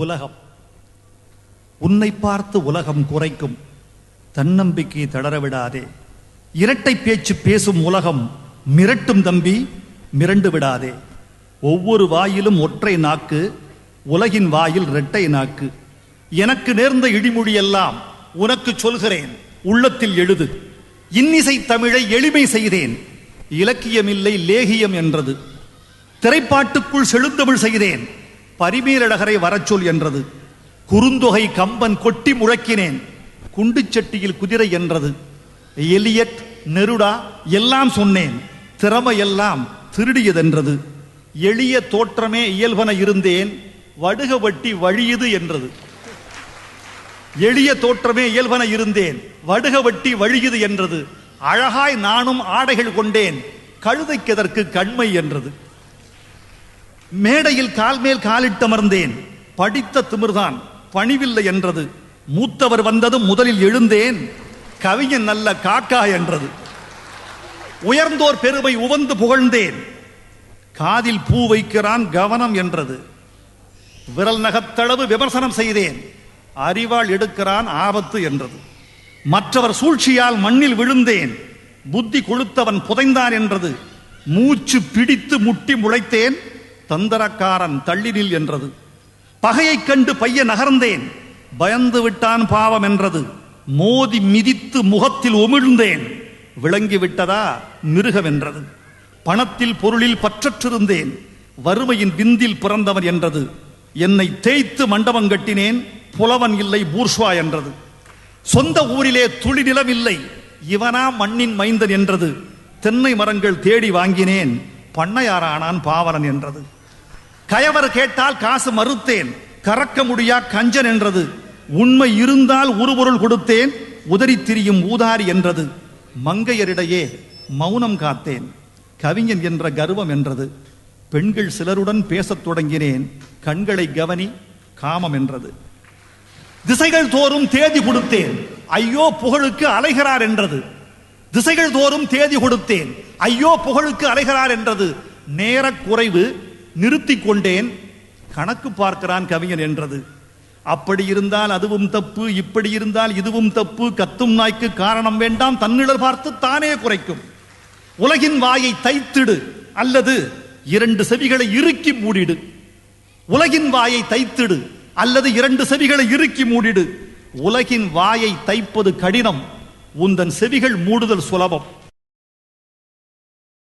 உலகம் உன்னை பார்த்து உலகம் குறைக்கும். தன்னம்பிக்கை தளரவிடாதே. இரட்டை பேச்சு பேசும் உலகம் மிரட்டும் தம்பி, மிரண்டு விடாதே. ஒவ்வொரு வாயிலும் ஒற்றை நாக்கு, உலகின் வாயில் இரட்டை நாக்கு. எனக்கு நேர்ந்த இடிமொழி எல்லாம் உனக்கு சொல்கிறேன், உள்ளத்தில் எழுது. இன்னிசை தமிழை எளிமை செய்தேன், இலக்கியமில்லை லேகியம் என்றது. திரைப்பாட்டுக்குள் செழுந்தமிழ் செய்தேன், பரிமேலழகரை வரச்சொல் என்றது. குறுந்தொகை கம்பன் கொட்டி முழக்கினேன், குண்டுச்சட்டியில் குதிரை என்றது. எலியட் நெருடா எல்லாம் சொன்னேன், திறமையெல்லாம் திருடியதென்றது. எளிய தோற்றமே இயல்பன இருந்தேன், வடுக வட்டி வழியுது என்றது. எளிய தோற்றமே இயல்பன இருந்தேன், வடுக வட்டி வழியுது என்றது. அழகாய் நானும் ஆடைகள் கொண்டேன், கழுதைக்கெதற்கு கண்மை என்றது. மேடையில் கால் மேல் காலிட்டமர்ந்தேன், படித்த திமிர்தான் பணிவில்லை என்றது. மூத்தவர் வந்ததும் முதலில் எழுந்தேன், கவிஞன் நல்ல காக்கா என்றது. உயர்ந்தோர் பெருமை உவந்து புகழ்ந்தேன், காதில் பூ வைக்கிறான் கவனம் என்றது. விரல் நகத்தளவு விமர்சனம் செய்தேன், அறிவாள் எடுக்கிறான் ஆபத்து என்றது. மற்றவர் சூழ்ச்சியால் மண்ணில் விழுந்தேன், புத்தி கொளுத்தவன் புதைந்தான் என்றது. மூச்சு பிடித்து முட்டி முளைத்தேன், தந்தரக்காரன் தள்ளினில் என்றது. பகையைக் கண்டு பைய நகர்ந்தேன், பயந்து விட்டான் பாவம் என்றது. மோதி மிதித்து முகத்தில் உமிழ்ந்தேன், விளங்கி விட்டதா மிருகம் என்றது. பணத்தில் பொருளில் பற்றற்றிருந்தேன், வறுமையின் விந்தில் பிறந்தவன் என்றது. என்னை தேய்த்து மண்டபம் கட்டினேன், புலவன் இல்லை பூர்ஷ்வா என்றது. சொந்த ஊரிலே துளி நிலம் இல்லை, இவனா மண்ணின் மைந்தன் என்றது. தென்னை மரங்கள் தேடி வாங்கினேன், பண்ணையாரானான் பாவலன் என்றது. கயவர் கேட்டால் காசு மறுத்தேன், கறக்க முடியா கஞ்சன் என்றது. உண்மை இருந்தால் உருபொருள் கொடுத்தேன், உதறி திரியும் ஊதாரி என்றது. மங்கையரிடையே மௌனம் காத்தேன், கவிஞன் என்ற கர்வம் என்றது. பெண்கள் சிலருடன் பேசத் தொடங்கினேன், கண்களை கவனி காமம் என்றது. திசைகள் தோறும் தேதி கொடுத்தேன், ஐயோ புகழுக்கு அலைகிறார் என்றது. திசைகள் தோறும் தேதி கொடுத்தேன், ஐயோ புகழுக்கு அலைகிறார் என்றது. நேர குறைவு நிறுத்தி கொண்டேன், கணக்கு பார்க்கிறான் கவிஞன் என்றது. அப்படி இருந்தால் அதுவும் தப்பு, இப்படி இருந்தால் இதுவும் தப்பு. கத்தும் நாய்க்கு காரணம் வேண்டாம், தன்னிடர் பார்த்து தானே குறைக்கும். உலகின் வாயை தைத்திடு, அல்லது இரண்டு செவிகளை இறுக்கி மூடிடு. உலகின் வாயை தைத்திடு, அல்லது இரண்டு செவிகளை இறுக்கி மூடிடு. உலகின் வாயை தைப்பது கடினம், உந்தன் செவிகள் மூடுதல் சுலபம்.